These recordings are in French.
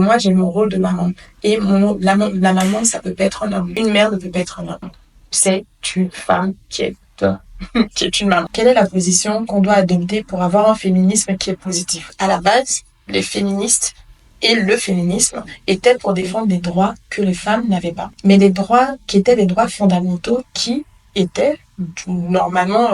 Moi, j'ai mon rôle de maman. Et la maman, ça peut pas être un homme. Une mère ne peut pas être un homme. C'est une femme qui est qui est une maman. Quelle est la position qu'on doit adopter pour avoir un féminisme qui est positif? À la base, les féministes et le féminisme étaient pour défendre des droits que les femmes n'avaient pas. Mais des droits qui étaient des droits fondamentaux qui étaient normalement,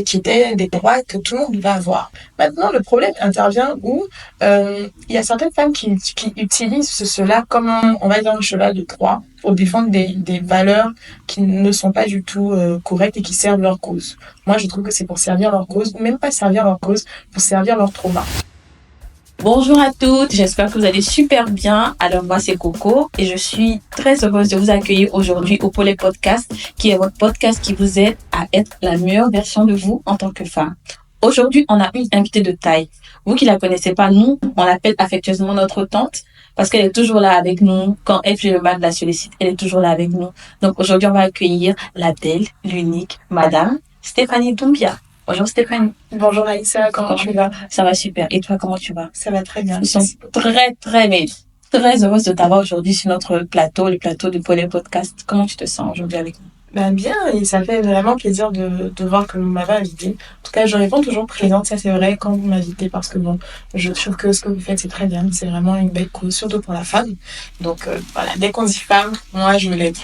qui étaient des droits que tout le monde devait avoir. Maintenant, le problème intervient où il y a certaines femmes qui utilisent cela comme un cheval de Troie pour défendre des valeurs qui ne sont pas du tout correctes et qui servent leur cause. Moi, je trouve que c'est pour servir leur cause, ou même pas servir leur cause, pour servir leur trauma. Bonjour à toutes, j'espère que vous allez super bien. Alors moi c'est Coco et je suis très heureuse de vous accueillir aujourd'hui au Pôle Podcast, qui est votre podcast qui vous aide à être la meilleure version de vous en tant que femme. Aujourd'hui, on a une invitée de taille. Vous qui la connaissez pas, nous, on l'appelle affectueusement notre tante parce qu'elle est toujours là avec nous. Quand elle fait le mal de la sollicite, elle est toujours là avec nous. Donc aujourd'hui, on va accueillir la belle, l'unique, Madame Stéphanie Doumbia. Bonjour Stéphanie. Bonjour Aïssa, comment tu vas? Ça va super. Et toi, comment tu vas? Ça va très bien. Nous sommes très heureuses de t'avoir aujourd'hui sur notre plateau, le plateau du Pôle Podcast. Comment tu te sens aujourd'hui avec nous? Bien, et ça fait vraiment plaisir de voir que vous m'avez invité. En tout cas, je réponds toujours présente, ça c'est vrai, quand vous m'invitez, parce que bon, je trouve que ce que vous faites, c'est très bien. C'est vraiment une belle cause, surtout pour la femme. Donc voilà, dès qu'on dit femme, moi je me lève.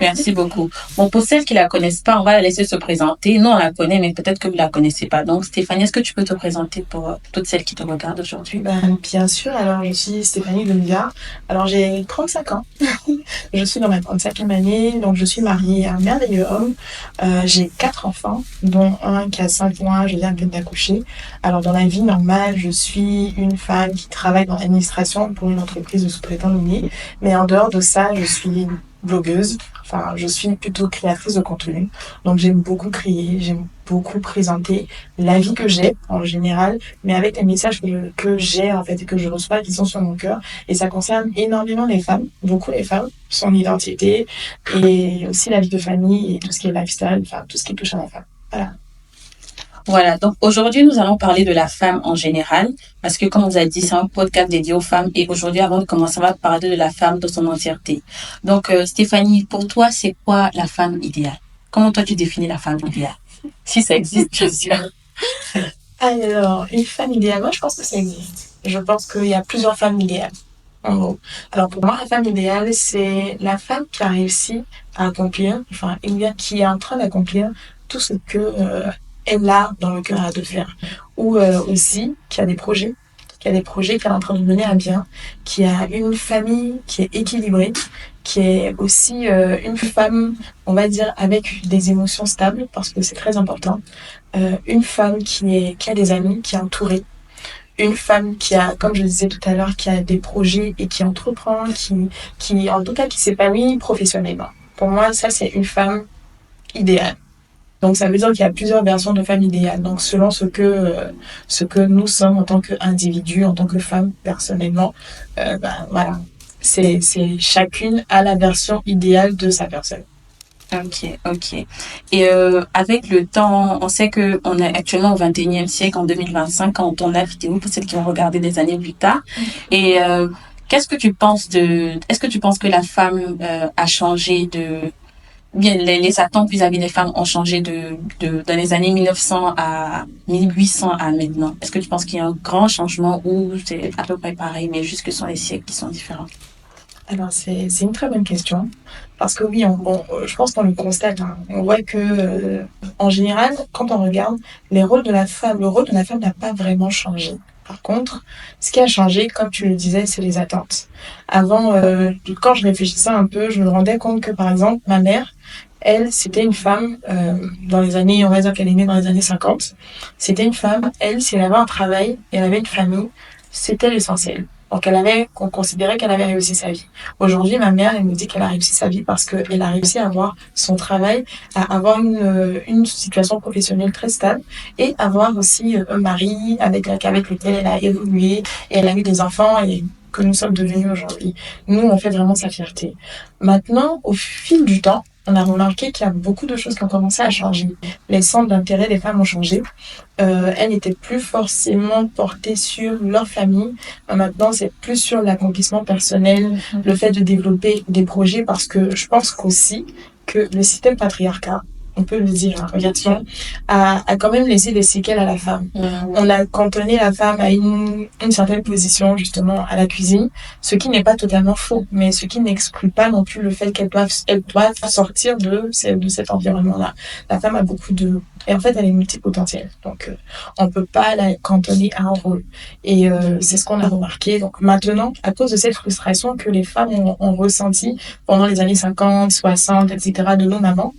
Merci beaucoup. Bon, pour celles qui la connaissent pas, on va la laisser se présenter. Nous, on la connaît, mais peut-être que vous la connaissez pas. Donc, Stéphanie, est-ce que tu peux te présenter pour toutes celles qui te regardent aujourd'hui? Bien sûr, alors je suis Stéphanie Doumbia. Alors j'ai 35 ans. Je suis dans ma 35e année, donc je suis mariée à un merveilleux homme. J'ai 4 enfants, dont un qui a 5 mois, je viens de d'accoucher. Alors dans la vie normale, je suis une femme qui travaille dans l'administration pour une entreprise de sous-traitants miniers. Mais en dehors de ça, je suis blogueuse. Enfin, je suis plutôt créatrice de contenu. Donc j'aime beaucoup créer, j'aime beaucoup présenter la vie que j'ai en général, mais avec les messages que j'ai en fait et que je reçois qui sont sur mon cœur. Et ça concerne énormément les femmes, beaucoup les femmes, son identité et aussi la vie de famille et tout ce qui est lifestyle, enfin tout ce qui touche à la femme. Voilà, donc aujourd'hui, nous allons parler de la femme en général, parce que comme on vous a dit, c'est un podcast dédié aux femmes, et aujourd'hui, avant de commencer, on va parler de la femme dans son entièreté. Donc, Stéphanie, pour toi, c'est quoi la femme idéale? Comment toi, tu définis la femme idéale? Si ça existe, bien sûr. Alors, une femme idéale, moi je pense que ça existe. Je pense qu'il y a plusieurs femmes idéales, en gros. Alors pour moi, la femme idéale, c'est la femme qui a réussi à accomplir, qui est en train d'accomplir tout ce que elle a dans le cœur à de faire. Ou aussi qui a des projets, qu'elle est en train de mener à bien, qui a une famille qui est équilibrée, qui est aussi une femme, on va dire, avec des émotions stables, parce que c'est très important. Une femme qui a des amis, qui est entourée. Une femme qui a, comme je le disais tout à l'heure, qui a des projets et qui entreprend, qui en tout cas, qui s'épanouit professionnellement. Pour moi, ça, c'est une femme idéale. Donc, ça veut dire qu'il y a plusieurs versions de femmes idéales. Donc, selon ce que nous sommes en tant qu'individus, en tant que femmes, personnellement, voilà. C'est chacune a la version idéale de sa personne. Ok. Et avec le temps, on sait que on est actuellement au 21e siècle, en 2025, quand on tourne la vidéo, pour celles qui vont regarder des années plus tard. Et qu'est-ce que tu penses est-ce que tu penses que la femme a changé bien, les attentes vis-à-vis des femmes ont changé dans les années 1900 à 1800 à maintenant? Est-ce que tu penses qu'il y a un grand changement ou c'est à peu près pareil, mais juste que ce sont les siècles qui sont différents? Alors, c'est une très bonne question. Parce que oui, je pense qu'on le constate. On voit que, en général, quand on regarde, le rôle de la femme n'a pas vraiment changé. Par contre, ce qui a changé, comme tu le disais, c'est les attentes. Avant, quand je réfléchissais un peu, je me rendais compte que, par exemple, ma mère, elle, c'était une femme, dans les années, on va dire qu'elle est née dans les années 50. C'était une femme, elle, si elle avait un travail, elle avait une famille, c'était l'essentiel. Donc, on considérait qu'elle avait réussi sa vie. Aujourd'hui, ma mère, elle me dit qu'elle a réussi sa vie parce qu'elle a réussi à avoir son travail, à avoir une situation professionnelle très stable et avoir aussi un mari avec lequel elle a évolué et elle a eu des enfants et que nous sommes devenus aujourd'hui. Nous, on fait vraiment sa fierté. Maintenant, au fil du temps, on a remarqué qu'il y a beaucoup de choses qui ont commencé à changer. Les centres d'intérêt des femmes ont changé. Elles n'étaient plus forcément portées sur leur famille. Maintenant, c'est plus sur l'accomplissement personnel, le fait de développer des projets, parce que je pense qu'aussi que le système patriarcat, on peut le dire, hein, a quand même laissé des séquelles à la femme. On a cantonné la femme à une certaine position, justement, à la cuisine, ce qui n'est pas totalement faux, mais ce qui n'exclut pas non plus le fait qu'elle doit sortir de cet environnement-là. La femme a beaucoup de... Et en fait, elle est multipotentielle. Donc, on peut pas la cantonner à un rôle. Et c'est ce qu'on a remarqué. Donc, maintenant, à cause de cette frustration que les femmes ont ressentie pendant les années 50, 60, etc., de nos mamans,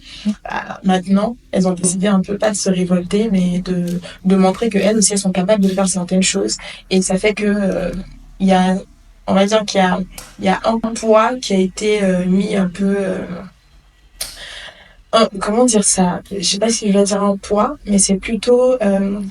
maintenant, elles ont décidé un peu pas de se révolter, mais de montrer qu'elles aussi, elles sont capables de faire certaines choses. Et ça fait que il y a, on va dire il y a un poids qui a été mis un peu... comment dire ça? Je sais pas si je vais dire un poids, mais c'est plutôt... en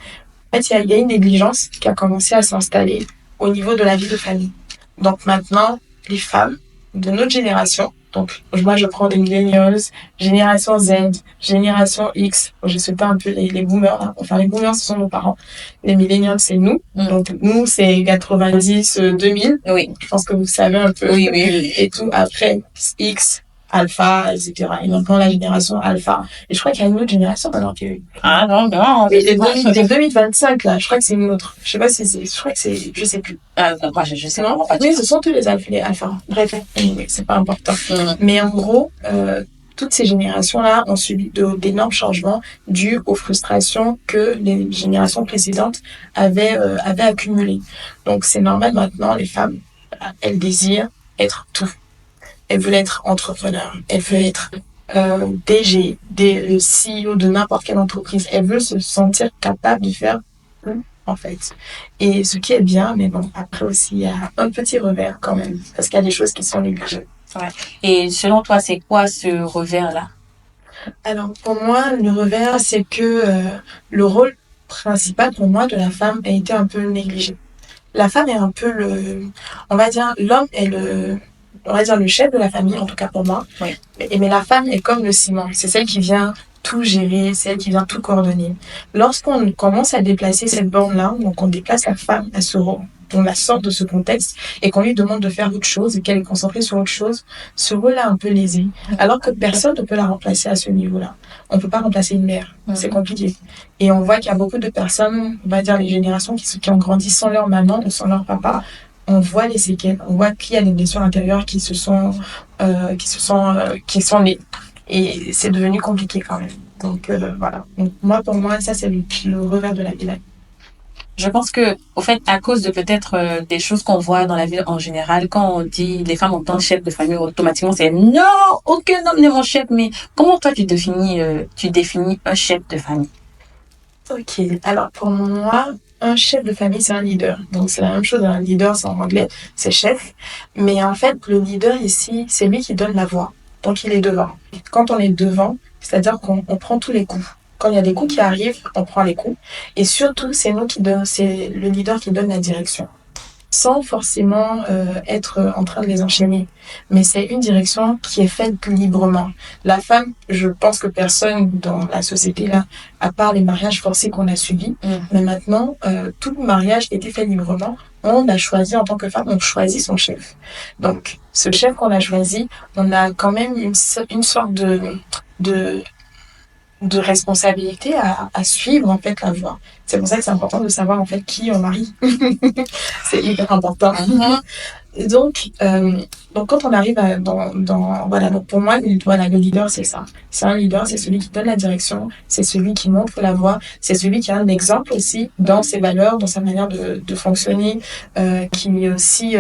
fait, il y a une négligence qui a commencé à s'installer au niveau de la vie de famille. Donc maintenant, les femmes de notre génération, donc moi je prends des millennials, génération Z, génération X, je sais pas un peu les boomers, hein. Enfin les boomers ce sont nos parents, les millennials c'est nous, donc nous c'est 90, 2000, Oui. Je pense que vous savez un peu, Oui. Et tout, après X, Alpha, etc. Et maintenant la génération Alpha. Et je crois qu'il y a une autre génération maintenant qui est... Ah non. Mais les 2025 là, je crois que c'est une autre. Je sais pas si c'est, je crois que c'est, je sais plus. Moi, je sais Non, pas. oui, ce sont tous les alpha. Bref, c'est pas important. Mais en gros, toutes ces générations-là ont subi d'énormes changements dus aux frustrations que les générations précédentes avaient accumulées. Donc c'est normal maintenant, les femmes, elles désirent être tout. Elles veulent être entrepreneurs. Elles veulent être DG, le CEO de n'importe quelle entreprise. Elles veulent se sentir capables de faire tout, en fait. Et ce qui est bien, mais bon, après aussi, il y a un petit revers quand même, parce qu'il y a des choses qui sont négligées. Ouais. Et selon toi, c'est quoi ce revers-là? Alors, pour moi, le revers, c'est que le rôle principal, pour moi, de la femme a été un peu négligé. La femme est un peu on va dire, l'homme est on va dire le chef de la famille, en tout cas pour moi. Oui. Mais la femme est comme le ciment. C'est celle qui vient tout gérer, c'est elle qui vient tout coordonner. Lorsqu'on commence à déplacer cette borne-là, donc on déplace la femme à ce rôle, on la sort de ce contexte et qu'on lui demande de faire autre chose et qu'elle est concentrée sur autre chose, ce rôle-là est un peu lésé. Alors que personne ne peut la remplacer à ce niveau-là. On peut pas remplacer une mère. C'est compliqué. Et on voit qu'il y a beaucoup de personnes, on va dire les générations qui ont grandi sans leur maman ou sans leur papa, on voit les séquelles, on voit qu'il y a des blessures intérieures qui sont nées. Et c'est devenu compliqué quand même. Donc voilà. Donc, pour moi, ça c'est le revers de la médaille. Je pense que, au fait, à cause de peut-être des choses qu'on voit dans la vie en général, quand on dit les femmes en tant que chef de famille, automatiquement c'est non, aucun homme n'est mon chef. Mais comment toi tu définis un chef de famille? Ok. Alors pour moi, un chef de famille c'est un leader. Donc c'est la même chose. Un leader c'est en anglais, c'est chef. Mais en fait, le leader ici, c'est lui qui donne la voix. Donc il est devant. Quand on est devant, c'est-à-dire qu'on prend tous les coups. Quand il y a des coups qui arrivent, on prend les coups. Et surtout, c'est le leader qui donne la direction. Sans forcément être en train de les enchaîner. Mais c'est une direction qui est faite librement. La femme, je pense que personne dans la société là, à part les mariages forcés qu'on a subis, mais maintenant, tout le mariage était fait librement. On a choisi en tant que femme, on choisit son chef. Donc, ce chef qu'on a choisi, on a quand même une sorte de responsabilité à suivre en fait la voie. C'est pour ça que c'est important de savoir en fait qui on marie. C'est hyper important. Donc quand on arrive voilà, donc pour moi le leader c'est ça. C'est un leader, c'est celui qui donne la direction, c'est celui qui montre la voie, c'est celui qui a un exemple aussi dans ses valeurs, dans sa manière de fonctionner, qui est aussi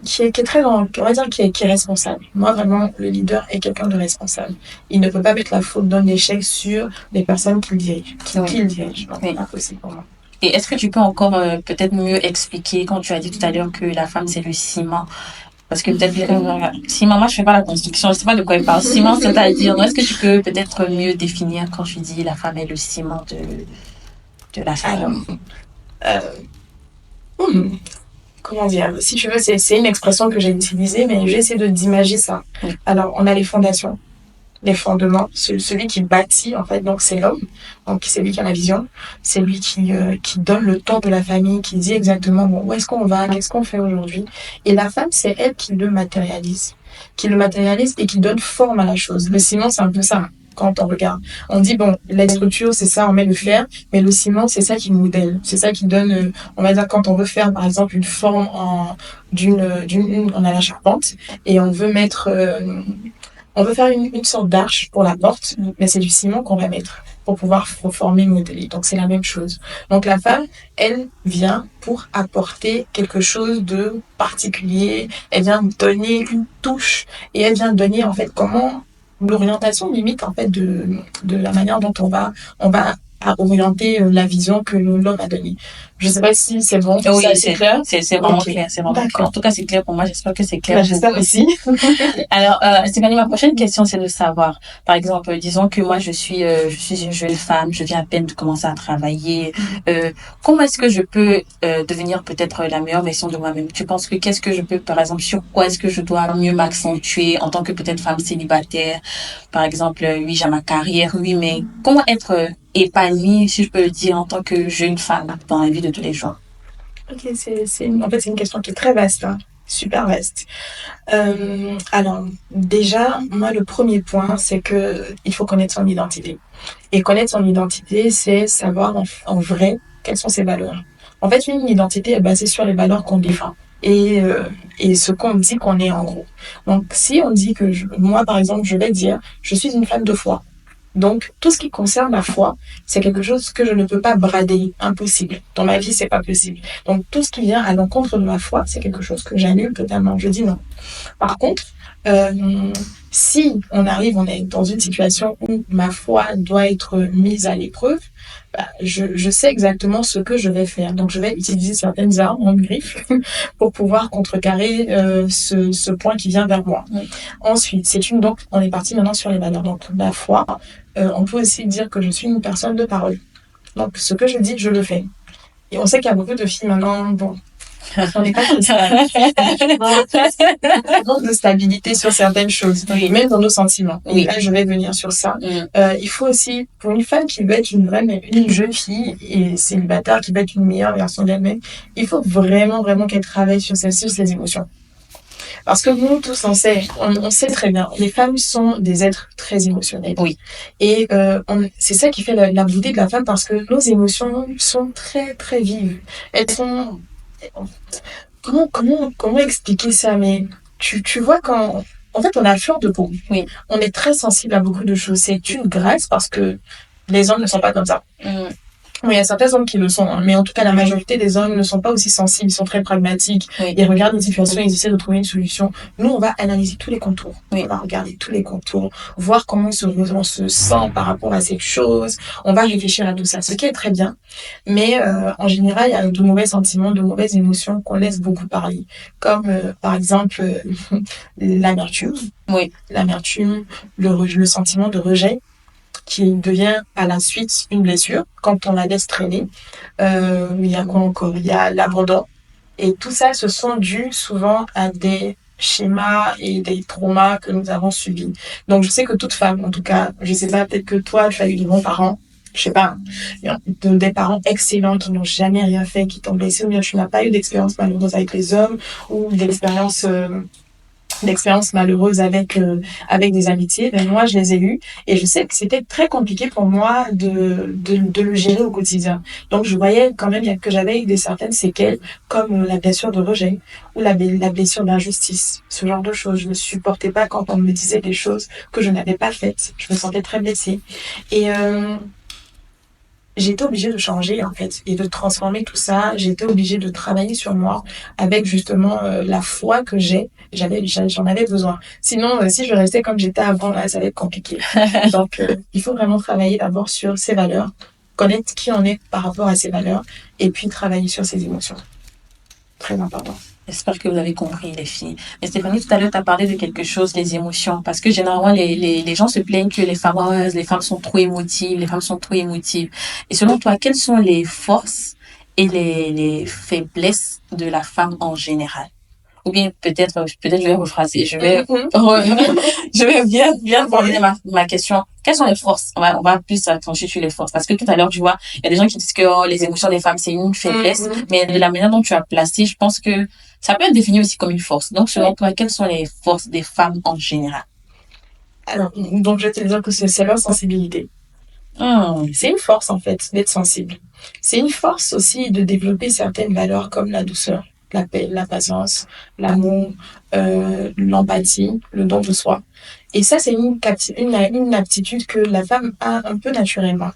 qui est très on va dire qui est responsable. Moi vraiment le leader est quelqu'un de responsable. Il ne peut pas mettre la faute d'un échec sur les personnes qu'il dirige, qu'il dirige. Donc, c'est impossible pour moi. Et est-ce que tu peux encore peut-être mieux expliquer quand tu as dit tout à l'heure que la femme c'est le ciment? Parce que peut-être ciment, moi je fais pas la construction, je sais pas de quoi il parle. Ciment, c'est-à-dire, est-ce que tu peux peut-être mieux définir quand tu dis la femme est le ciment de la femme? Comment dire, si tu veux, c'est une expression que j'ai utilisée, mais j'essaie d'imager ça. Alors, on a les fondations. les fondements, celui qui bâtit, en fait, donc c'est l'homme. Donc, c'est lui qui a la vision. C'est lui qui donne le temps de la famille, qui dit exactement, bon, où est-ce qu'on va, qu'est-ce qu'on fait aujourd'hui. Et la femme, c'est elle qui le matérialise. Qui le matérialise et qui donne forme à la chose. Le ciment, c'est un peu ça. Quand on regarde, on dit bon, la structure c'est ça, on met le fer, mais le ciment c'est ça qui modèle, c'est ça qui donne, on va dire quand on veut faire par exemple une forme on a la charpente et on veut faire une sorte d'arche pour la porte, mais c'est du ciment qu'on va mettre pour pouvoir former, modeler. Donc c'est la même chose. Donc la femme, elle vient pour apporter quelque chose de particulier, elle vient donner une touche et elle vient donner en fait comment l'orientation limite en fait de la manière dont on va à orienter la vision que l'homme a donnée. Je sais pas si c'est bon. Oui, ça, c'est clair. C'est vraiment clair. C'est vraiment clair. En tout cas, c'est clair pour moi. J'espère que c'est clair. J'espère aussi. Alors, Stéphanie, ma prochaine question, c'est de savoir, par exemple, disons que moi, je suis une jeune femme, je viens à peine de commencer à travailler. Comment est-ce que je peux devenir peut-être la meilleure version de moi-même? Tu penses que qu'est-ce que je peux, par exemple, sur quoi est-ce que je dois mieux m'accentuer en tant que peut-être femme célibataire? Par exemple, oui, j'ai ma carrière, oui, mais comment être épanouie, si je peux le dire, en tant que jeune femme dans la vie de tous les jours? Ok, en fait, c'est une question qui est très vaste, hein. Super vaste. Alors, déjà, moi, le premier point, c'est que il faut connaître son identité. Et connaître son identité, c'est savoir en vrai quelles sont ses valeurs. En fait, une identité est basée sur les valeurs qu'on défend et ce qu'on dit qu'on est en gros. Donc, si on dit que moi, par exemple, je vais dire, je suis une femme de foi. Donc, tout ce qui concerne la foi, c'est quelque chose que je ne peux pas brader, impossible. Dans ma vie, c'est pas possible. Donc, tout ce qui vient à l'encontre de ma foi, c'est quelque chose que j'annule totalement. Je dis non. Par contre, si on est dans une situation où ma foi doit être mise à l'épreuve, je sais exactement ce que je vais faire. Donc, je vais utiliser certaines armes en griffe pour pouvoir contrecarrer ce point qui vient vers moi. Oui. Ensuite, donc, on est parti maintenant sur les valeurs. Donc, la foi, on peut aussi dire que je suis une personne de parole. Donc, ce que je dis, je le fais. Et on sait qu'il y a beaucoup de filles maintenant, bon, on n'est pas comme ça. On de stabilité sur certaines choses, oui. Même dans nos sentiments. Oui. Et là, je vais venir sur ça. Il faut aussi, pour une femme qui veut être une jeune fille et célibataire, qui veut être une meilleure version d'elle-même, il faut vraiment, vraiment qu'elle travaille sur ses émotions. Parce que nous tous, on sait très bien, les femmes sont des êtres très émotionnels. Oui. Et c'est ça qui fait la beauté de la femme, parce que nos émotions sont très, très vives. Elles sont... Comment expliquer ça? Mais tu vois quand... En fait, on a fleur de peau. Oui. On est très sensible à beaucoup de choses. C'est une grâce parce que les hommes ne sont pas comme ça. Oui, il y a certains hommes qui le sont, hein, mais en tout cas, la majorité des hommes ne sont pas aussi sensibles, ils sont très pragmatiques. Oui. Ils regardent une situation, ils essaient de trouver une solution. Nous, on va analyser tous les contours. Oui. On va regarder tous les contours, voir comment on se sent par rapport à cette chose. On va réfléchir à tout ça, ce qui est très bien. Mais en général, il y a de mauvais sentiments, de mauvaises émotions qu'on laisse beaucoup parler. Comme, par exemple, l'amertume. Oui. L'amertume, le sentiment de rejet, qui devient à la suite une blessure quand on la laisse traîner. Il y a quoi encore? Il y a l'abandon. Et tout ça, ce sont dus souvent à des schémas et des traumas que nous avons subis. Donc, je sais que toute femme, en tout cas, je sais pas, peut-être que toi, tu as eu de bons parents, je sais pas, des parents excellents qui n'ont jamais rien fait, qui t'ont blessé, ou bien tu n'as pas eu d'expérience malheureuse avec les hommes, ou d'expérience malheureuse avec des amitiés. Ben moi, je les ai eues et je sais que c'était très compliqué pour moi de le gérer au quotidien. Donc, je voyais quand même que j'avais eu certaines séquelles, comme la blessure de rejet ou la blessure d'injustice, ce genre de choses. Je ne supportais pas quand on me disait des choses que je n'avais pas faites. Je me sentais très blessée. Et j'ai été obligée de changer, en fait, et de transformer tout ça. J'ai été obligée de travailler sur moi avec justement la foi que j'en avais besoin. Sinon, si je restais comme j'étais avant, là, ça allait être compliqué. Donc, il faut vraiment travailler d'abord sur ses valeurs, connaître qui on est par rapport à ses valeurs, et puis travailler sur ses émotions. Très important. J'espère que vous avez compris, les filles. Mais Stéphanie, tout à l'heure, tu as parlé de quelque chose, les émotions. Parce que généralement, les gens se plaignent que les femmes sont trop émotives, les femmes sont trop émotives. Et selon toi, quelles sont les forces et les faiblesses de la femme en général? ou bien peut-être je vais rephraser, je vais bien formuler ma question. Quelles sont les forces? On va plus trancher sur les forces. Parce que tout à l'heure, tu vois, il y a des gens qui disent que les émotions des femmes, c'est une faiblesse. Mais de la manière dont tu as placé, je pense que ça peut être défini aussi comme une force. Donc, selon toi, quelles sont les forces des femmes en général? Alors, donc je vais te dire que c'est leur sensibilité. C'est une force, en fait, d'être sensible. C'est une force aussi de développer certaines valeurs comme la douceur, la paix, la patience, l'amour, l'empathie, le don de soi. Et ça, c'est une aptitude que la femme a un peu naturellement.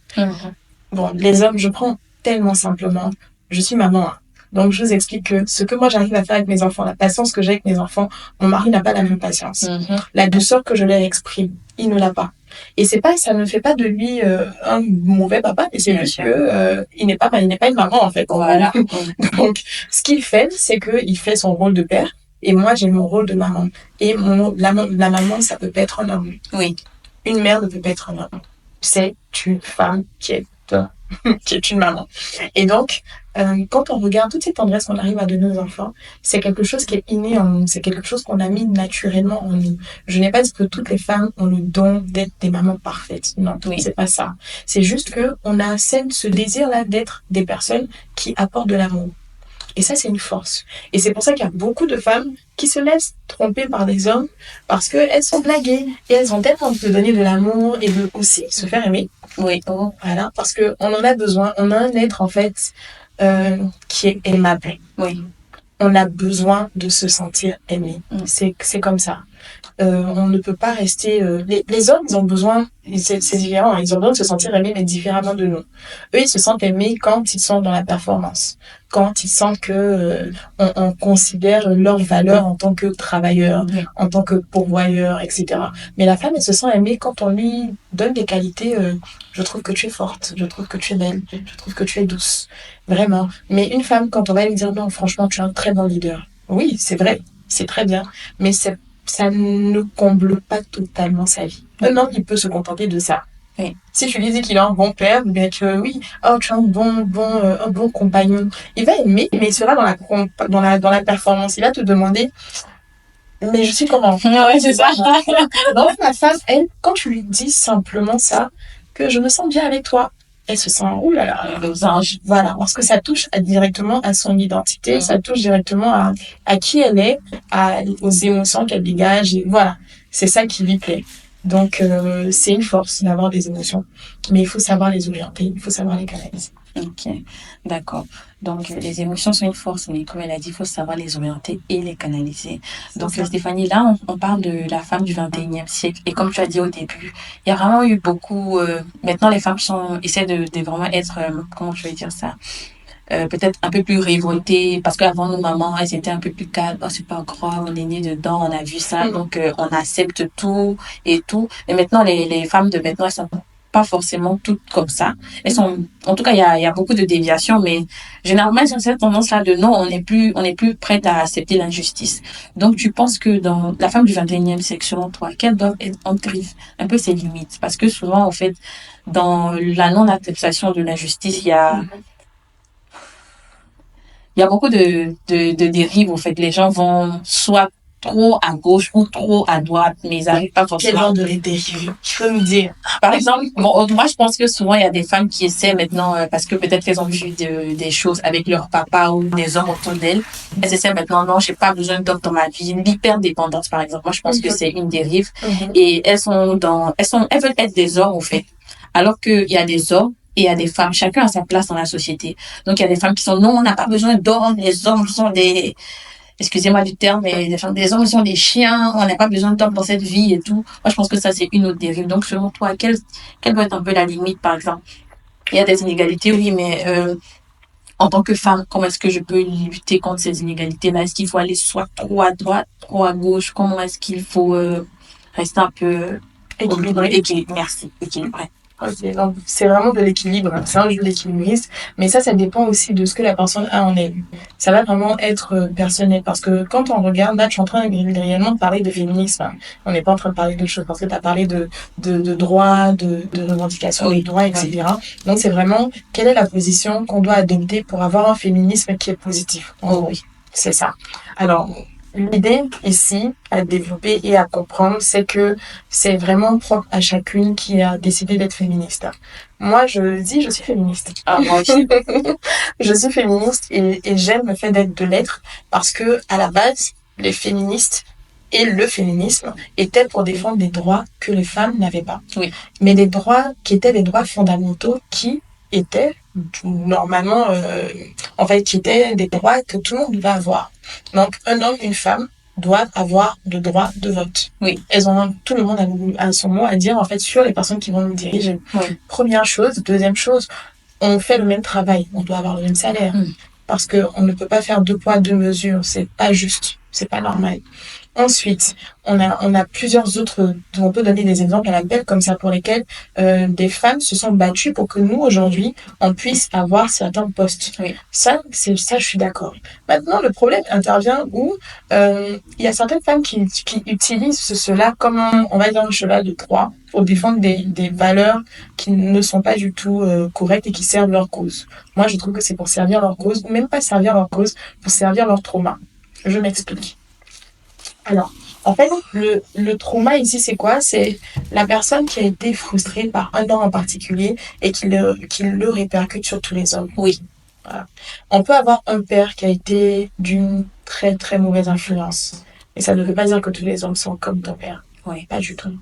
Bon, les hommes, je prends tellement simplement. Je suis maman, hein. Donc, je vous explique que ce que moi j'arrive à faire avec mes enfants, la patience que j'ai avec mes enfants, mon mari n'a pas la même patience. La douceur que je leur exprime, il ne l'a pas. Et ça ne fait pas de lui un mauvais papa, mais c'est juste que il n'est pas une maman en fait. Voilà. Donc, ce qu'il fait, c'est que il fait son rôle de père, et moi j'ai mon rôle de maman. Et la maman, ça peut pas être un homme. Oui. Une mère ne peut pas être un homme. C'est une femme qui est une maman. Et donc, quand on regarde toute cette tendresse qu'on arrive à donner aux enfants, c'est quelque chose qui est inné en nous, c'est quelque chose qu'on a mis naturellement en nous. Je n'ai pas dit que toutes les femmes ont le don d'être des mamans parfaites. Non, c'est pas ça. C'est juste que on a ce désir-là d'être des personnes qui apportent de l'amour. Et ça, c'est une force. Et c'est pour ça qu'il y a beaucoup de femmes qui se laissent tromper par des hommes parce qu'elles sont blaguées et elles ont tellement envie de donner de l'amour et de aussi se faire aimer. Oui. Voilà, parce que on en a besoin. On a un être, en fait, qui est aimable. Oui. On a besoin de se sentir aimé. C'est comme ça. On ne peut pas rester... les hommes, ils ont besoin... C'est différent. Ils ont besoin de se sentir aimés, mais différemment de nous. Eux, ils se sentent aimés quand ils sont dans la performance. Quand ils sentent que on considère leur valeur en tant que travailleur, en tant que pourvoyeur, etc. Mais la femme, elle se sent aimée quand on lui donne des qualités. Je trouve que tu es forte. Je trouve que tu es belle. Je trouve que tu es douce. Vraiment. Mais une femme, quand on va lui dire non, franchement, tu es un très bon leader. Oui, c'est vrai. C'est très bien. Mais ça ne comble pas totalement sa vie. Un homme, il peut se contenter de ça. Oui. Si tu lui dis qu'il est un bon père, bien que oui, tu es un bon compagnon, il va aimer, mais il sera dans la performance. Il va te demander, mais je suis comment? Ouais, c'est ça. Donc la femme, elle, quand tu lui dis simplement ça, que je me sens bien avec toi, elle se sent, oh là là, aux anges. Voilà, parce que ça touche directement à son identité, ça touche directement à qui elle est, aux émotions qu'elle dégage, et voilà, c'est ça qui lui plaît. Donc, c'est une force d'avoir des émotions, mais il faut savoir les orienter, il faut savoir les canaliser. Ok, d'accord. Donc, les émotions sont une force, mais comme elle a dit, il faut savoir les orienter et les canaliser. Donc, Stéphanie, là, on parle de la femme du 21e siècle. Et comme tu as dit au début, il y a vraiment eu beaucoup... maintenant, les femmes essaient de vraiment être... comment je vais dire ça? Peut-être un peu plus révoltées, parce qu'avant, nos mamans, elles étaient un peu plus calmes. Oh, c'est pas grave, on est né dedans, on a vu ça, donc on accepte tout et tout. Mais maintenant, les femmes de maintenant, elles sont pas forcément toutes comme ça. Elles sont, en tout cas, il y a beaucoup de déviations, mais généralement, elles ont cette tendance-là de non, on n'est plus prête à accepter l'injustice. Donc, tu penses que dans la femme du 21e siècle, selon toi, quelles doivent être ancrées un peu ses limites? Parce que souvent, en fait, dans la non-acceptation de l'injustice, il y a beaucoup de dérives, en fait. Les gens vont soit trop à gauche ou trop à droite, mais ils n'arrivent pas forcément. Quel genre de dérive? Tu peux me dire? Par exemple, bon, moi, je pense que souvent, il y a des femmes qui essaient maintenant, parce que peut-être qu'elles ont vu des choses avec leur papa ou des hommes autour d'elles. Elles essaient maintenant, non, j'ai pas besoin d'hommes dans ma vie. L'hyperdépendance, par exemple. Moi, je pense que c'est une dérive. Et elles veulent être des hommes, en fait. Alors qu'il y a des hommes, et il y a des femmes, chacun a sa place dans la société. Donc, il y a des femmes qui sont, non, on n'a pas besoin d'hommes, les hommes sont excusez-moi du terme, mais les hommes sont des chiens, on n'a pas besoin d'hommes dans cette vie et tout. Moi, je pense que ça, c'est une autre dérive. Donc, selon toi, quelle doit être un peu la limite, par exemple? Il y a des inégalités, oui, mais en tant que femme, comment est-ce que je peux lutter contre ces inégalités-là? Est-ce qu'il faut aller soit trop à droite, trop à gauche? Comment est-ce qu'il faut rester un peu équilibré? Merci, équilibré. Ok, donc c'est vraiment de l'équilibre, c'est un jeu d'équilibriste, mais ça dépend aussi de ce que la personne a en elle. Ça va vraiment être personnel, parce que quand on regarde, là, tu es en train réellement de parler de féminisme, on n'est pas en train de parler d'autres choses, parce que tu as parlé de droits, de revendications des droits, etc. Donc c'est vraiment, quelle est la position qu'on doit adopter pour avoir un féminisme qui est positif? Oh oui. C'est ça. Alors, l'idée ici à développer et à comprendre, c'est que c'est vraiment propre à chacune qui a décidé d'être féministe. Moi, je dis, je suis féministe. Ah, moi aussi. Je suis féministe et j'aime le fait de l'être parce que, à la base, les féministes et le féminisme étaient pour défendre des droits que les femmes n'avaient pas. Oui. Mais des droits qui étaient des droits fondamentaux qui étaient normalement, en fait, qui étaient des droits que tout le monde devait avoir. Donc, un homme, une femme doivent avoir le droit de vote. Oui. Tout le monde a son mot à dire, en fait, sur les personnes qui vont nous diriger. Oui. Première chose. Deuxième chose, on fait le même travail. On doit avoir le même salaire. Parce que on ne peut pas faire 2 poids, 2 mesures. C'est pas juste. C'est pas normal. Ensuite, on a plusieurs autres, on peut donner des exemples à l'appel comme ça pour lesquels des femmes se sont battues pour que nous, aujourd'hui, on puisse avoir certains postes. Oui. Ça, je suis d'accord. Maintenant, le problème intervient où il y a certaines femmes qui utilisent cela comme on va dire un cheval de Troie pour défendre des valeurs qui ne sont pas du tout correctes et qui servent leur cause. Moi, je trouve que c'est pour servir leur cause, ou même pas servir leur cause, pour servir leur trauma. Je m'explique. Alors, en fait, le trauma ici, c'est quoi? C'est la personne qui a été frustrée par un homme en particulier et qui le répercute sur tous les hommes. Oui. Voilà. On peut avoir un père qui a été d'une très, très mauvaise influence. Et ça ne veut pas dire que tous les hommes sont comme ton père. Oui. Pas du tout.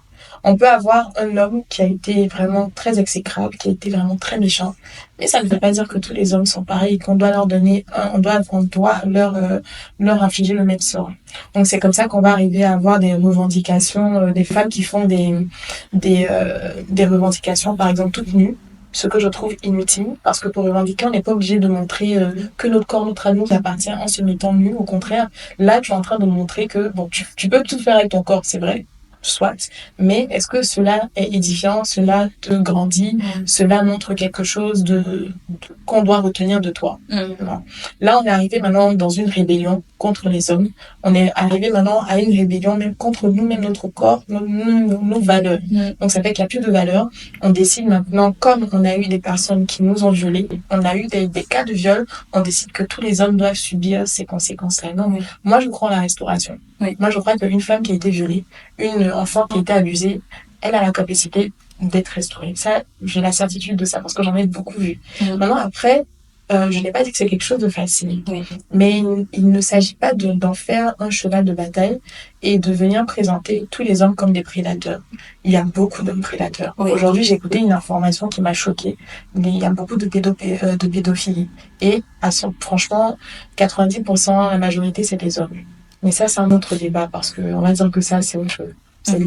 On peut avoir un homme qui a été vraiment très exécrable, qui a été vraiment très méchant. Mais ça ne veut pas dire que tous les hommes sont pareils, qu'on doit leur donner, on doit leur infliger le même sort. Donc c'est comme ça qu'on va arriver à avoir des revendications, des femmes qui font des revendications, par exemple, toutes nues. Ce que je trouve inutile, parce que pour revendiquer, on n'est pas obligé de montrer que notre corps, notre âme nous appartient en se mettant nu. Au contraire, là, tu es en train de montrer que bon, tu peux tout faire avec ton corps, c'est vrai, soit. Mais est-ce que cela est édifiant, cela te grandit, cela montre quelque chose qu'on doit retenir de toi? Non. Là, on est arrivé maintenant dans une rébellion contre les hommes. On est arrivé maintenant à une rébellion même contre nous-mêmes, notre corps, nos valeurs. Donc ça fait qu'il n'y a plus de valeurs. On décide maintenant, comme on a eu des personnes qui nous ont violés, on a eu des cas de viol, on décide que tous les hommes doivent subir ces conséquences-là. Non, moi je crois en la restauration. Moi je crois qu'une femme qui a été violée, une enfant qui a été abusée, elle a la capacité d'être restaurée. Ça, j'ai la certitude de ça parce que j'en ai beaucoup vu. Maintenant, après, je n'ai pas dit que c'est quelque chose de facile. Mais il ne s'agit pas d'en faire un cheval de bataille et de venir présenter tous les hommes comme des prédateurs. Il y a beaucoup d'hommes prédateurs. Aujourd'hui, j'ai écouté une information qui m'a choquée. Il y a beaucoup de pédophilie. Et franchement, 90%, la majorité, c'est des hommes. Mais ça, c'est un autre débat parce que on va dire que ça, c'est autre chose.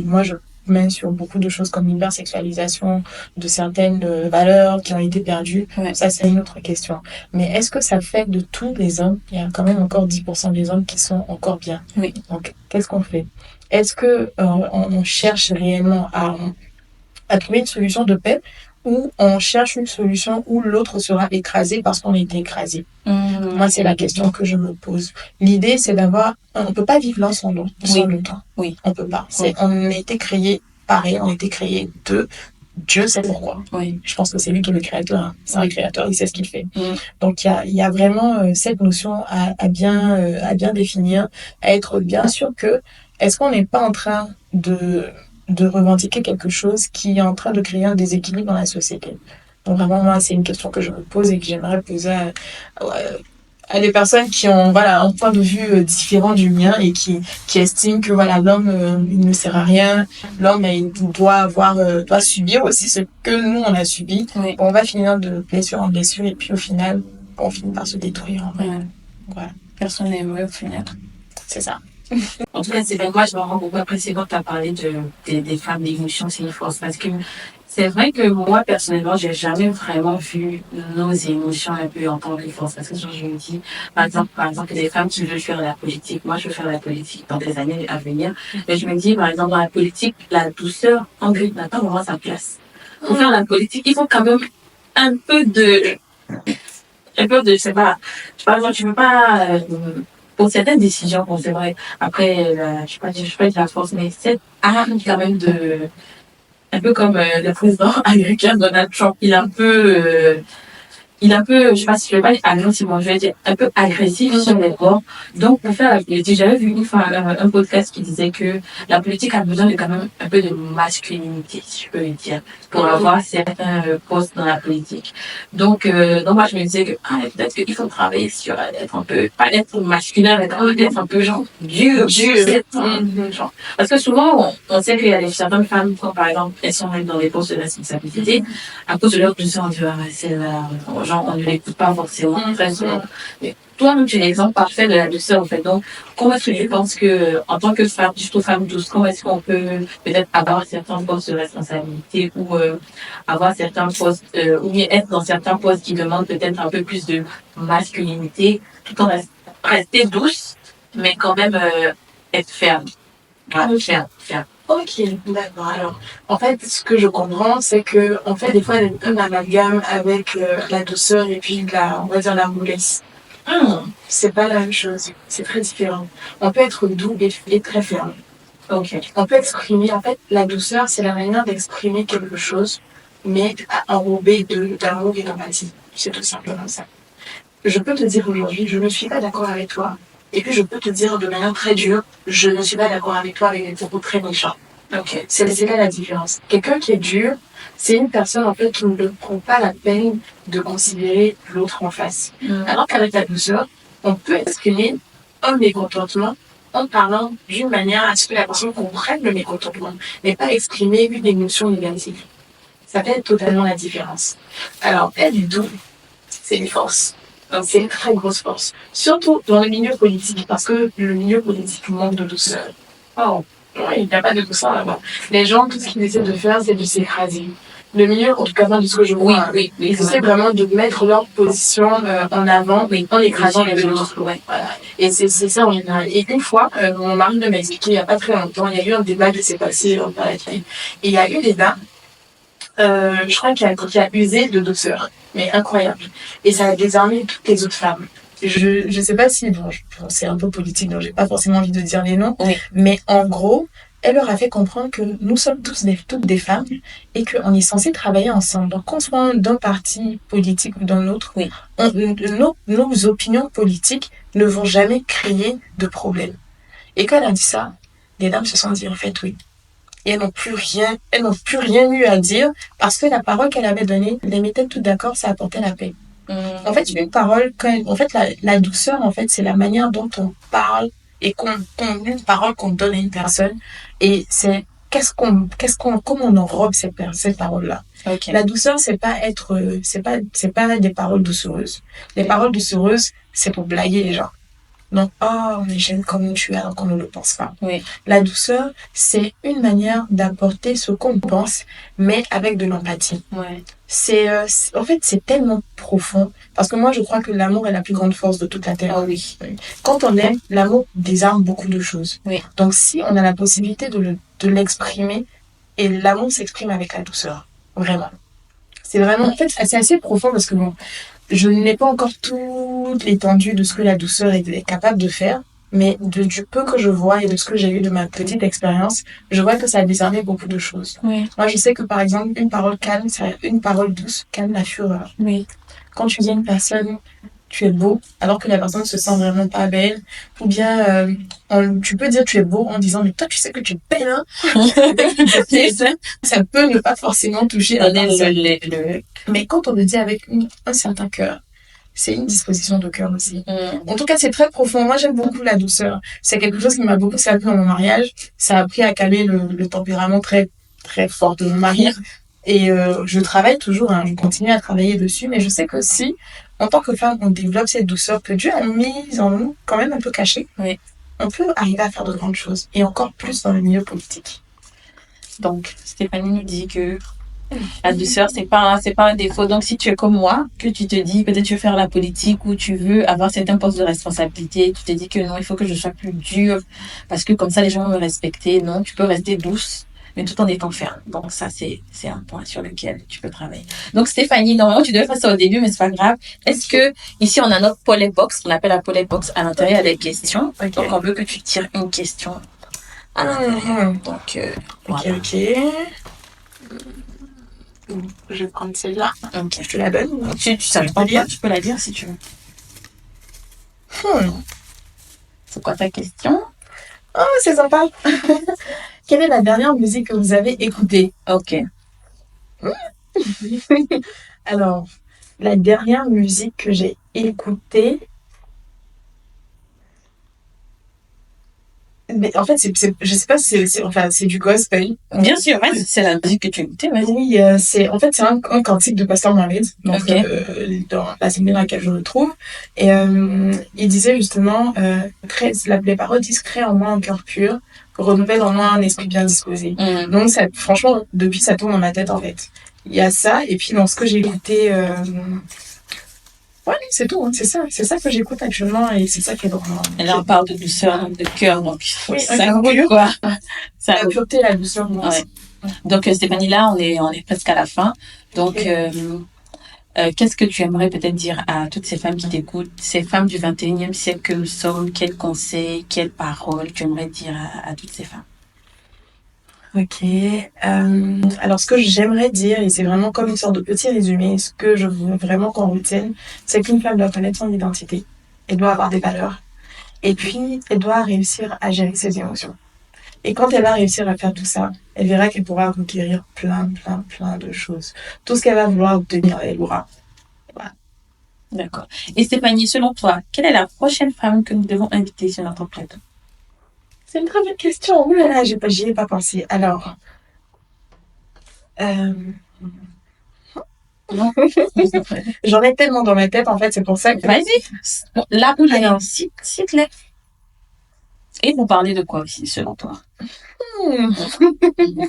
Moi, je mène sur beaucoup de choses comme l'hypersexualisation de certaines valeurs qui ont été perdues. Ça, c'est une autre question. Mais est-ce que ça fait de tous les hommes, il y a quand même encore 10% des hommes qui sont encore bien. Donc, qu'est-ce qu'on fait? Est-ce que on cherche réellement à trouver une solution de paix ou on cherche une solution où l'autre sera écrasé parce qu'on a été écrasé? Moi, c'est la question que je me pose. L'idée, c'est on peut pas vivre l'un sans l'autre. On peut pas. On a été créés pareil, on a été créés deux. Dieu sait pourquoi. Je pense que c'est lui qui est le créateur. Hein. C'est un créateur, il sait ce qu'il fait. Donc, il y a vraiment cette notion à bien définir, à être bien sûr que est-ce qu'on n'est pas en train de revendiquer quelque chose qui est en train de créer un déséquilibre dans la société. Donc vraiment, moi, c'est une question que je me pose et que j'aimerais poser à des personnes qui ont un point de vue différent du mien et qui estiment que l'homme il ne sert à rien, l'homme il doit subir aussi ce que nous on a subi. On va finir de blessure en blessure et puis au final on finit par se détruire en vrai. Voilà. Personne n'aimerait au final. C'est ça. En tout cas, c'est vrai, moi, je me rends beaucoup apprécié quand tu as parlé des femmes, d'émotions, c'est une force. Parce que c'est vrai que moi, personnellement, j'ai jamais vraiment vu nos émotions un peu en tant que force. Parce que genre, je me dis, par exemple, des femmes qui veulent faire la politique. Moi, je veux faire la politique dans des années à venir. Mais je me dis, par exemple, dans la politique, la douceur, en gris, n'a pas vraiment sa place. Pour faire la politique, il faut quand même un peu de, je sais pas, par exemple, tu veux pas, pour certaines décisions, bon, c'est vrai, après, je sais pas de la force, mais cette arme quand même un peu comme le président américain Donald Trump, il est un peu, il est un peu, je sais pas si je vais pas dire agressif, je vais dire un peu agressif sur les bords. Donc, pour faire la politique, j'avais vu une fois un podcast qui disait que la politique a besoin de quand même un peu de masculinité, si je peux le dire, pour avoir certains postes dans la politique. Donc moi, je me disais que, peut-être qu'il faut travailler sur être un peu, pas être masculin, mais quand même être un peu genre dur, genre. Parce que souvent, on sait qu'il y a certaines femmes, quand par exemple, elles sont dans des postes de responsabilité, à cause de leur position, on dit, c'est là, genre, on ne l'écoute pas forcément très souvent. Mais toi-même, tu es l'exemple parfait de la douceur, en fait. Donc, comment est-ce que tu penses que, en tant que femme, surtout femme douce, comment est-ce qu'on peut peut-être avoir certains postes de responsabilité ou avoir certains postes, ou bien être dans certains postes qui demandent peut-être un peu plus de masculinité, tout en rester douce, mais quand même être ferme. Voilà, ferme. Ok, d'accord. Alors, en fait, ce que je comprends, c'est que, en fait, des fois, il y a un amalgame avec la douceur et puis on va dire la mollesse. C'est pas la même chose. C'est très différent. On peut être doux et très ferme. Ok. On peut exprimer, en fait, la douceur, c'est la manière d'exprimer quelque chose, mais enrobé d'amour et d'empathie. C'est tout simplement ça. Je peux te dire aujourd'hui, je ne suis pas d'accord avec toi. Et puis, je peux te dire de manière très dure, je ne suis pas d'accord avec toi avec des propos très méchants. Ok. C'est là la différence. Quelqu'un qui est dur, c'est une personne, en fait, qui ne prend pas la peine de considérer l'autre en face. Alors qu'avec la douceur, on peut exprimer un mécontentement en parlant d'une manière à ce que la personne comprenne le mécontentement, mais pas exprimer une émotion négative. Ça fait totalement la différence. Alors, être doux, c'est une force. C'est une très grosse force. Surtout dans le milieu politique, parce que le milieu politique manque de douceur. Oh, oui, il n'y a pas de douceur là-bas. Les gens, tout ce qu'ils essaient de faire, c'est de s'écraser. Le milieu, en tout cas, de ce que je vois, ils essaient vraiment de mettre leur position en avant, en écrasant les autres. Ouais. Voilà. Et c'est ça en général. Et une fois, mon mari m'a expliqué, il n'y a pas très longtemps, il y a eu un débat qui s'est passé par la télé. Et il y a eu des dames, je crois qu'il a usé de douceur, mais incroyable. Et ça a désarmé toutes les autres femmes. Je sais pas si, c'est un peu politique, donc j'ai pas forcément envie de dire les noms, mais en gros, elle leur a fait comprendre que nous sommes toutes des femmes et qu'on est censé travailler ensemble. Donc, qu'on soit d'un parti politique ou d'un autre, nos opinions politiques ne vont jamais créer de problème. Et quand elle a dit ça, les dames se sont dit, en fait, oui. Et elles n'ont plus rien eu à dire parce que la parole qu'elle avait donnée, les mettait toutes d'accord, ça apportait la paix. En fait, une parole, la douceur, en fait, c'est la manière dont on parle et une parole qu'on donne à une personne. Et c'est comment on enrobe cette parole-là. Okay. La douceur, c'est pas des paroles doucereuses. Les paroles doucereuses, c'est pour blaguer les gens. Donc, mais j'aime comme tu es, alors qu'on ne le pense pas. Oui. La douceur, c'est une manière d'apporter ce qu'on pense, mais avec de l'empathie. Ouais. En fait, c'est tellement profond. Parce que moi, je crois que l'amour est la plus grande force de toute la Terre. Oh oui. Quand on aime, l'amour désarme beaucoup de choses. Oui. Donc, si on a la possibilité de l'exprimer, et l'amour s'exprime avec la douceur. Vraiment. C'est vraiment, en fait, c'est assez profond parce que je n'ai pas encore toute l'étendue de ce que la douceur est capable de faire, mais du peu que je vois et de ce que j'ai eu de ma petite expérience, je vois que ça a désarmé beaucoup de choses. Oui. Moi, je sais que, par exemple, une parole calme, une parole douce calme la fureur. Oui. Quand tu dis à une personne, tu es beau, alors que la personne se sent vraiment pas belle, ou bien tu peux dire tu es beau en disant mais toi tu sais que tu es belle, hein. Ça peut ne pas forcément toucher la personne. Mais quand on le dit avec un certain cœur, c'est une disposition de cœur aussi. En tout cas, c'est très profond. Moi, j'aime beaucoup la douceur. C'est quelque chose qui m'a beaucoup servi dans mon mariage. Ça a appris à calmer le tempérament très, très fort de mon mari. Et je travaille toujours, je continue à travailler dessus. Mais je sais que si, en tant que femme, on développe cette douceur que Dieu a mise en nous, quand même un peu cachée, on peut arriver à faire de grandes choses. Et encore plus dans le milieu politique. Donc, Stéphanie nous dit que la douceur, c'est pas un défaut. Donc, si tu es comme moi, que tu te dis, peut-être tu veux faire la politique ou tu veux avoir certains postes de responsabilité, tu te dis que non, il faut que je sois plus dure parce que comme ça, les gens vont me respecter. Non, tu peux rester douce, mais tout en étant ferme. Donc, ça, c'est un point sur lequel tu peux travailler. Donc, Stéphanie, normalement, tu devais faire ça au début, mais c'est pas grave. Est-ce que, ici, on a notre Pollet Box, on appelle la Pollet Box à l'intérieur des questions. Okay. Donc, on veut que tu tires une question à l'intérieur. Donc, voilà. Ok. Je vais prendre celle-là. Ok. Je te la donne. Tu savais pas lire? Tu peux la lire si tu veux. C'est quoi ta question? Oh, c'est sympa. Quelle est la dernière musique que vous avez écoutée? Ok. Alors, la dernière musique que j'ai écoutée, mais en fait, je sais pas si c'est du gospel. Bien sûr, vas-y, c'est la musique que tu écoutais, vas-y. Oui, c'est un cantique de Pasteur Mohamed, donc Ok. dans l'assemblée dans laquelle je me trouve. Et il disait justement, les paroles disent, crée en moi un cœur pur, renouvelle en moi un esprit bien disposé. Donc ça, franchement, depuis ça tourne dans ma tête en fait. Il y a ça, et puis dans ce que j'ai écouté, ouais, c'est tout, hein, c'est ça que j'écoute actuellement, et c'est ça qui est drôle. Et là, on parle de douceur, de cœur, donc Oui, ça un roule, cœur quoi. Ça La roule. pureté, la douceur, moi aussi. Ouais. Donc, Stéphanie, là, on est presque à la fin. Donc, qu'est-ce que tu aimerais peut-être dire à toutes ces femmes qui t'écoutent, ces femmes du 21e siècle que nous sommes, quels conseils, quelles paroles tu aimerais dire à toutes ces femmes? Ok. Alors, ce que j'aimerais dire, et c'est vraiment comme une sorte de petit résumé, ce que je veux vraiment qu'on retienne, c'est qu'une femme doit connaître son identité. Elle doit avoir des valeurs. Et puis, elle doit réussir à gérer ses émotions. Et quand elle va réussir à faire tout ça, elle verra qu'elle pourra conquérir plein de choses. Tout ce qu'elle va vouloir obtenir, elle l'aura. Voilà. D'accord. Et Stéphanie, selon toi, quelle est la prochaine femme que nous devons inviter sur notre plateau? C'est une très bonne question. Ouh là là, j'y ai pas pensé. Alors, Non. j'en ai tellement dans ma tête, en fait, c'est pour ça que... Vas-y. Là où les cite-les. Et vous parlez de quoi aussi, selon toi? Il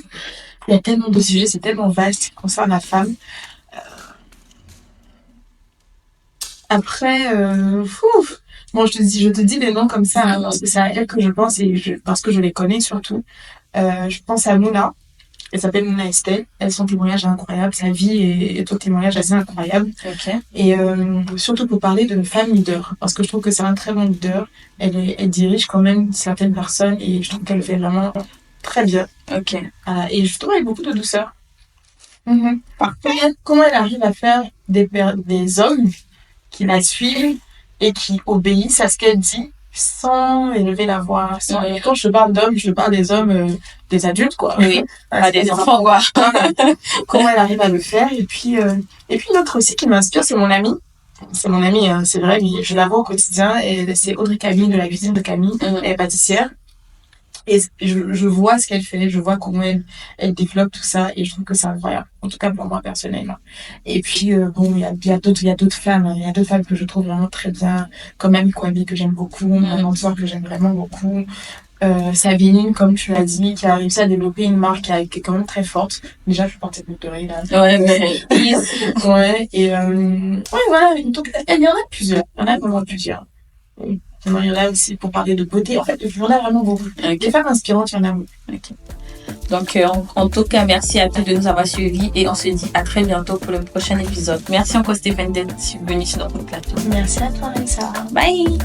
y a tellement de sujets, c'est tellement vaste qui concerne la femme. Après, bon, je te dis les noms comme ça, hein, parce que c'est à elle que je pense, parce que je les connais surtout. Je pense à Mouna. Elle s'appelle Mouna Estelle. Son témoignage est incroyable. Sa vie est un témoignage assez incroyable. Ok. Et surtout pour parler d'une femme leader, parce que je trouve que c'est un très bon leader. Elle dirige quand même certaines personnes et je trouve qu'elle le fait vraiment très bien. Ok. Et je trouve avec beaucoup de douceur. Par contre, comment elle arrive à faire des hommes qui la suivent et qui obéissent à ce qu'elle dit sans élever la voix. Et quand je parle d'hommes, je parle des hommes, des adultes, quoi. Oui, pas des enfants, quoi. Comment elle arrive à le faire. Et puis une autre aussi qui m'inspire, c'est mon amie. C'est mon amie, c'est vrai, mais je la vois au quotidien. Et c'est Audrey Camille de la cuisine de Camille. Elle est pâtissière. Et je vois ce qu'elle fait, je vois comment elle développe tout ça, et je trouve que c'est incroyable. En tout cas, pour moi, personnellement. Et puis, bon, il y a d'autres femmes, hein. Il y a d'autres femmes que je trouve vraiment très bien, comme Ami Kwame, que j'aime beaucoup, mon mentor, que j'aime vraiment beaucoup. Sabine, comme tu l'as dit, qui a réussi à développer une marque qui est quand même très forte. Déjà, je porte cette noterie, là. Ouais, mais... Ouais, et ouais, voilà. Donc, il y en a plusieurs. Il y en a vraiment plusieurs. Il y en a aussi pour parler de beauté. En fait, il y en a vraiment beaucoup. Les femmes inspirantes, il y en a beaucoup. Okay. Donc, en tout cas, merci à tous de nous avoir suivis et on se dit à très bientôt pour le prochain épisode. Merci encore Stéphane d'être venu sur notre plateau. Merci à toi, Elsa. Bye!